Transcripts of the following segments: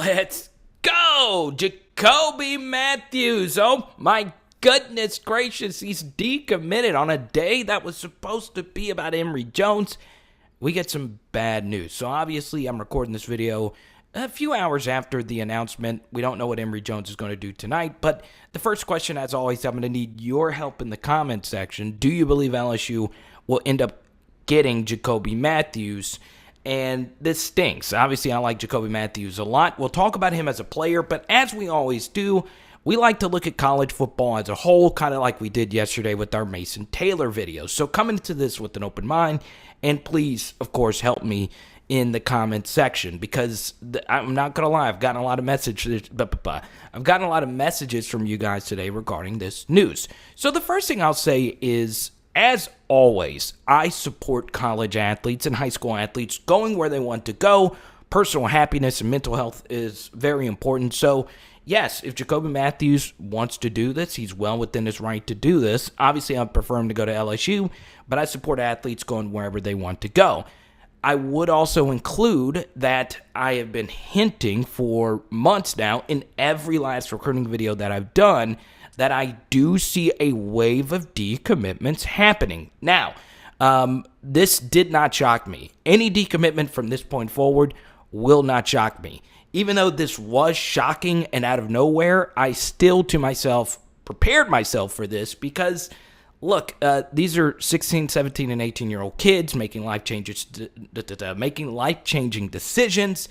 Let's go! Jacoby Matthews. Oh my goodness gracious. He's decommitted on a day that was supposed to be about Emory Jones. We get some bad news. So obviously I'm recording this video a few hours after the announcement. We don't know what Emory Jones is going to do tonight. But the first question, as always, I'm going to need your help in the comment section. Do you believe LSU will end up getting Jacoby Matthews? And this stinks. Obviously, I like Jacoby Matthews a lot. We'll talk about him as a player, but as we always do, we like to look at college football as a whole, kind of like we did yesterday with our Mason Taylor videos. So come into this with an open mind, and please, of course, help me in the comment section, because I'm not going to lie, I've gotten a lot of messages. I've gotten a lot of messages from you guys today regarding this news. So the first thing I'll say is, as always, I support college athletes and high school athletes going where they want to go. Personal happiness and mental health is very important. So, yes, if Jacoby Matthews wants to do this, he's well within his right to do this. Obviously, I prefer him to go to LSU, but I support athletes going wherever they want to go. I would also include that I have been hinting for months now in every last recruiting video that I've done that I do see a wave of decommitments happening. Now, this did not shock me. Any decommitment from this point forward will not shock me. Even though this was shocking and out of nowhere, I still prepared myself for this because, look, these are 16, 17, and 18-year-old kids making life-changing decisions,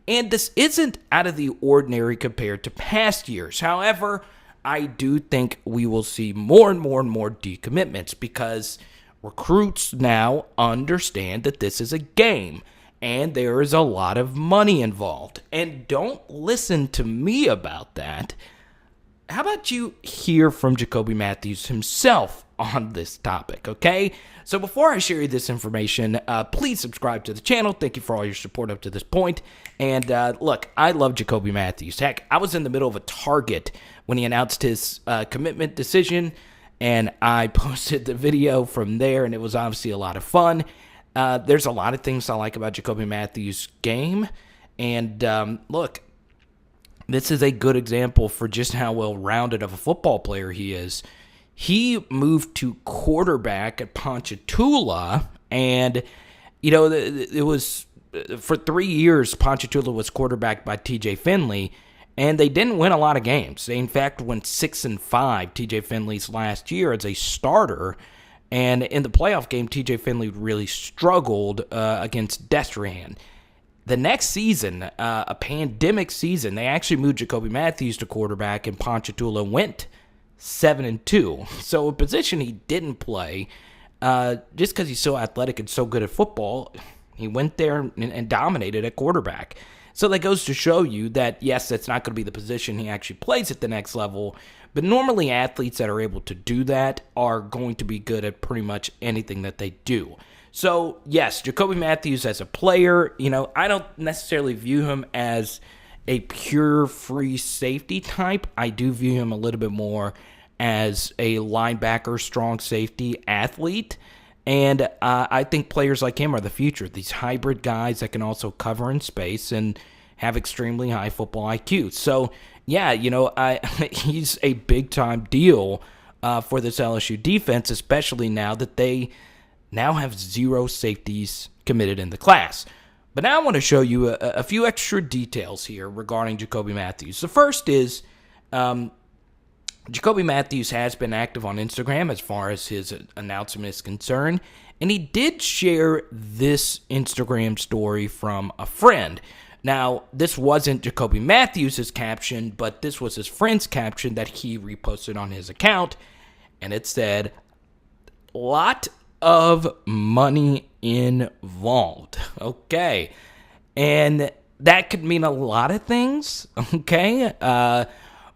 and this isn't out of the ordinary compared to past years. However, I do think we will see more and more and more decommitments because recruits now understand that this is a game and there is a lot of money involved. And don't listen to me about that. How about you hear from Jacoby Matthews himself on this topic, okay? So before I share you this information, please subscribe to the channel. Thank you for all your support up to this point. And look, I love Jacoby Matthews. Heck, I was in the middle of a Target when he announced his commitment decision, and I posted the video from there, and it was obviously a lot of fun. There's a lot of things I like about Jacoby Matthews' game, and look, this is a good example for just how well-rounded of a football player he is. He moved to quarterback at Ponchatoula, and, you know, it was for 3 years, Ponchatoula was quarterbacked by TJ Finley, and they didn't win a lot of games. They, in fact, went 6-5, TJ Finley's last year as a starter, and in the playoff game, TJ Finley really struggled against Destrehan. The next season, a pandemic season, they actually moved Jacoby Matthews to quarterback, and Ponchatoula went 7-2. So a position he didn't play, just because he's so athletic and so good at football, he went there and dominated at quarterback. So that goes to show you that, yes, that's not going to be the position he actually plays at the next level, but normally athletes that are able to do that are going to be good at pretty much anything that they do. So, yes, Jacoby Matthews as a player, you know, I don't necessarily view him as a pure free safety type. I do view him a little bit more as a linebacker, strong safety athlete. And I think players like him are the future. These hybrid guys that can also cover in space and have extremely high football IQ. So, yeah, you know, he's a big-time deal for this LSU defense, especially now that they now have 0 safeties committed in the class. But now I want to show you a few extra details here regarding Jacoby Matthews. The first is Jacoby Matthews has been active on Instagram as far as his announcement is concerned, and he did share this Instagram story from a friend. Now, this wasn't Jacoby Matthews' caption, but this was his friend's caption that he reposted on his account, and it said, "Lot of money involved." Okay, and that could mean a lot of things, okay?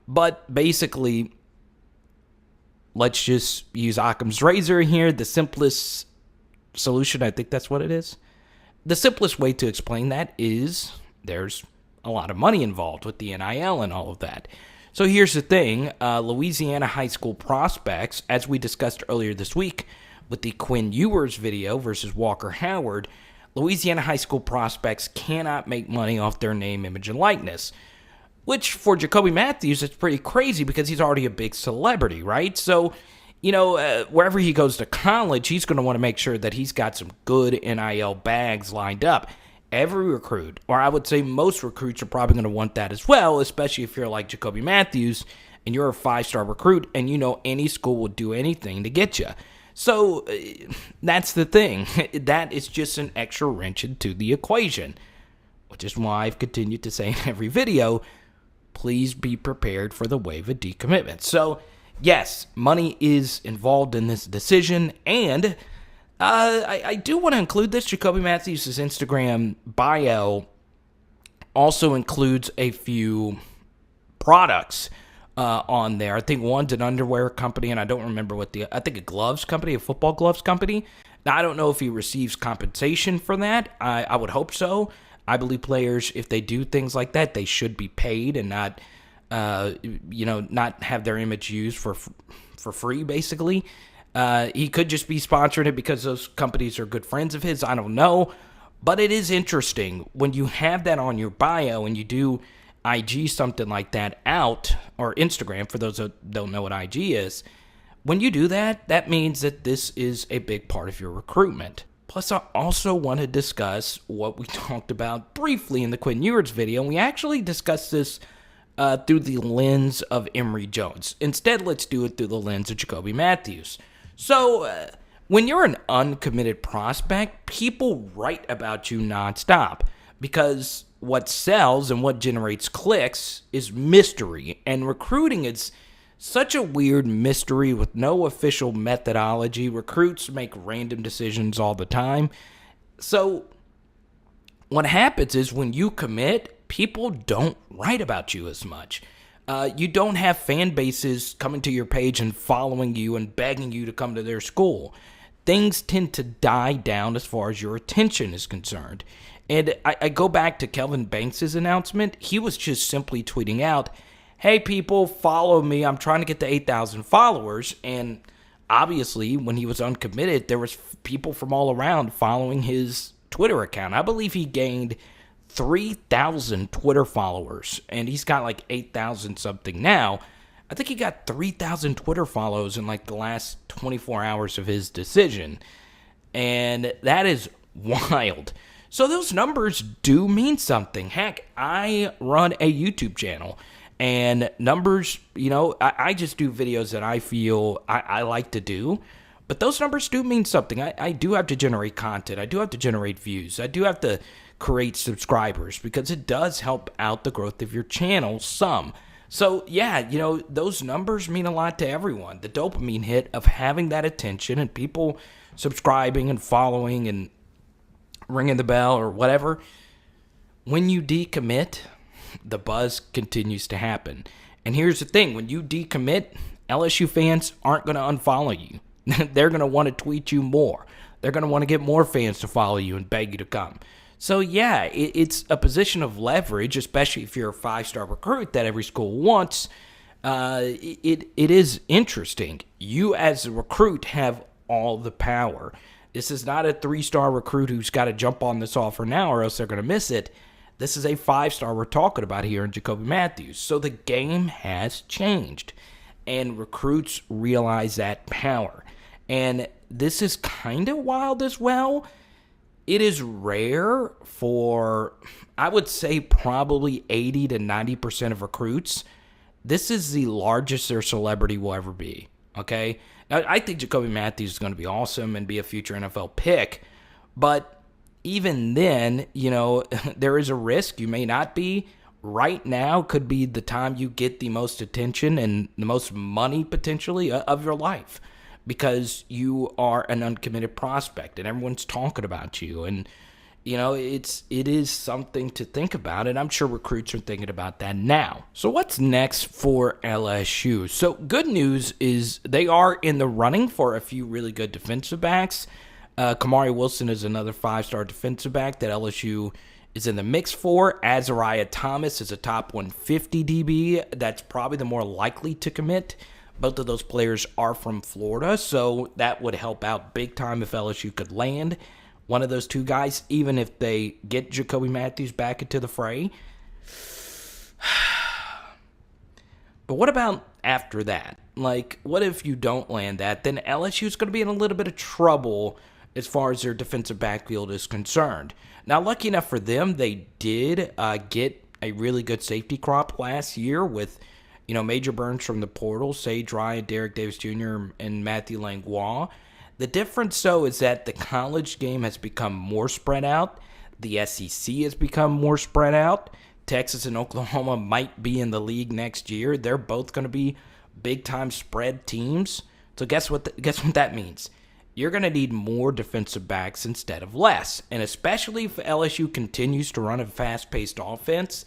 But basically, let's just use Occam's razor here. The simplest solution, I think that's what it is. The simplest way to explain that is there's a lot of money involved with the NIL and all of that. So here's the thing. Louisiana high school prospects, as we discussed earlier this week with the Quinn Ewers video versus Walker Howard, Louisiana high school prospects cannot make money off their name, image, and likeness. Which, for JACOBY Matthews, it's pretty crazy because he's already a big celebrity, right? So, wherever he goes to college, he's going to want to make sure that he's got some good NIL bags lined up. Every recruit, or I would say most recruits, are probably going to want that as well, especially if you're like JACOBY Matthews and you're a 5-star recruit and any school will do anything to get you. So that's the thing. That is just an extra wrench into the equation, which is why I've continued to say in every video, please be prepared for the wave of decommitment. So, yes, money is involved in this decision, and I do want to include this. JACOBY Matthews' Instagram bio also includes a few products on there. I think one's an underwear company, and I don't remember I think a gloves company, a football gloves company. Now, I don't know if he receives compensation for that. I would hope so. I believe players, if they do things like that, they should be paid and not, not have their image used for free, basically. He could just be sponsoring it because those companies are good friends of his. I don't know. But it is interesting when you have that on your bio and you do IG something like that out, or Instagram, for those that don't know what IG is. When you do that, that means that this is a big part of your recruitment. Plus, I also want to discuss what we talked about briefly in the Quinn Ewers video, and we actually discussed this through the lens of Emory Jones. Instead, let's do it through the lens of JACOBY Matthews. So, when you're an uncommitted prospect, people write about you nonstop because what sells and what generates clicks is mystery, and recruiting is such a weird mystery with no official methodology. Recruits make random decisions all the time. So what happens is when you commit, people don't write about you as much. You don't have fan bases coming to your page and following you and begging you to come to their school. Things tend to die down as far as your attention is concerned. And I go back to Kelvin Banks' announcement. He was just simply tweeting out, hey, people, follow me. I'm trying to get to 8,000 followers. And obviously, when he was uncommitted, there was people from all around following his Twitter account. I believe he gained 3,000 Twitter followers, and he's got like 8,000 something now. I think he got 3,000 Twitter follows in like the last 24 hours of his decision. And that is wild. So those numbers do mean something. Heck, I run a YouTube channel, and numbers, I just do videos that I feel I like to do, but those numbers do mean something. I do have to generate content. I do have to generate views. I do have to create subscribers because it does help out the growth of your channel some. So yeah, those numbers mean a lot to everyone. The dopamine hit of having that attention and people subscribing and following and ringing the bell or whatever. When you decommit, the buzz continues to happen. And here's the thing. When you decommit, LSU fans aren't going to unfollow you. They're going to want to tweet you more. They're going to want to get more fans to follow you and beg you to come. So yeah, it's a position of leverage, especially if you're a 5-star recruit that every school wants. It is interesting. You as a recruit have all the power. This is not a 3-star recruit who's got to jump on this offer now or else they're going to miss it. This is a 5-star we're talking about here in JACOBY Matthews. So the game has changed, and recruits realize that power. And this is kind of wild as well. It is rare for, I would say, probably 80 to 90% of recruits. This is the largest their celebrity will ever be, okay? Now, I think JACOBY Matthews is going to be awesome and be a future NFL pick, but even then, there is a risk. You may not be. Right now could be the time you get the most attention and the most money, potentially, of your life because you are an uncommitted prospect and everyone's talking about you. And, it is something to think about, and I'm sure recruits are thinking about that now. So what's next for LSU? So good news is they are in the running for a few really good defensive backs. Kamari Wilson is another 5-star defensive back that LSU is in the mix for. Azariah Thomas is a top 150 DB. That's probably the more likely to commit. Both of those players are from Florida, so that would help out big time if LSU could land one of those two guys, even if they get JACOBY Matthews back into the fray. But what about after that? Like, what if you don't land that? Then LSU is going to be in a little bit of trouble as far as their defensive backfield is concerned. Now, lucky enough for them, they did get a really good safety crop last year with, Major Burns from the portal, Sage Ryan, Derek Davis Jr., and Matthew Langlois. The difference, though, is that the college game has become more spread out. The SEC has become more spread out. Texas and Oklahoma might be in the league next year. They're both going to be big-time spread teams. So guess what that means? You're going to need more defensive backs instead of less. And especially if LSU continues to run a fast-paced offense,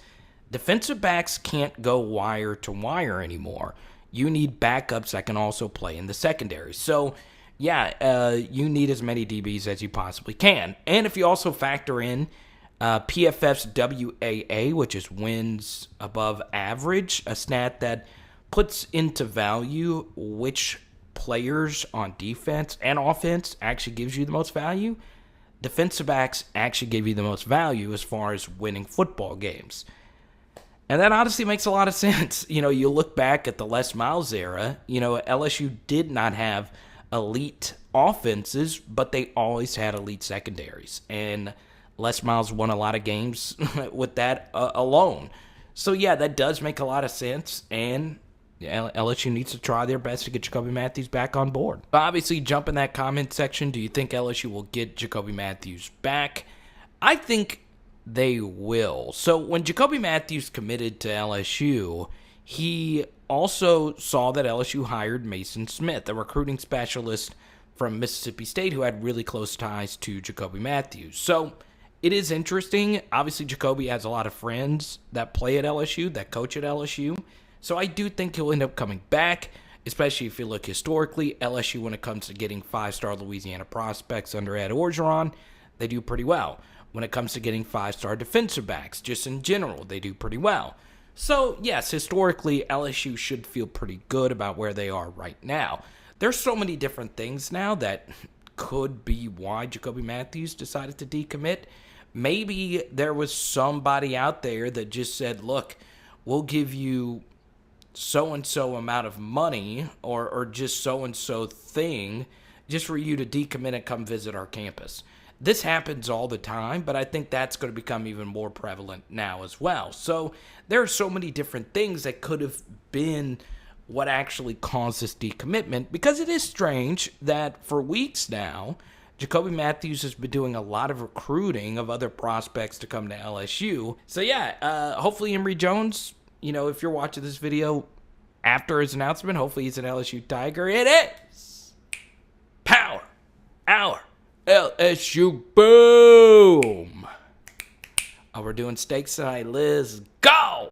defensive backs can't go wire to wire anymore. You need backups that can also play in the secondary. So, you need as many DBs as you possibly can. And if you also factor in PFF's WAA, which is wins above average, a stat that puts into value which players on defense and offense actually gives you the most value. Defensive backs actually give you the most value as far as winning football games. And that honestly makes a lot of sense. You look back at the Les Miles era, LSU did not have elite offenses, but they always had elite secondaries. And Les Miles won a lot of games with that alone. So, that does make a lot of sense. And LSU needs to try their best to get JACOBY Matthews back on board. But obviously, jump in that comment section. Do you think LSU will get JACOBY Matthews back? I think they will. So, when JACOBY Matthews committed to LSU, he also saw that LSU hired Mason Smith, a recruiting specialist from Mississippi State who had really close ties to JACOBY Matthews. So, it is interesting. Obviously, JACOBY has a lot of friends that play at LSU, that coach at LSU. So I do think he'll end up coming back, especially if you look historically. LSU, when it comes to getting 5-star Louisiana prospects under Ed Orgeron, they do pretty well. When it comes to getting 5-star defensive backs, just in general, they do pretty well. So, yes, historically, LSU should feel pretty good about where they are right now. There's so many different things now that could be why JACOBY Matthews decided to decommit. Maybe there was somebody out there that just said, look, we'll give you so-and-so amount of money or just so-and-so thing just for you to decommit and come visit our campus. This happens all the time, but I think that's going to become even more prevalent now as well. So there are so many different things that could have been what actually caused this decommitment, because it is strange that for weeks now, JACOBY Matthews has been doing a lot of recruiting of other prospects to come to LSU. So hopefully Emory Jones, if you're watching this video after his announcement, hopefully he's an LSU Tiger. It is Power Hour LSU. Boom. Oh, we're doing stakes tonight. Let's go.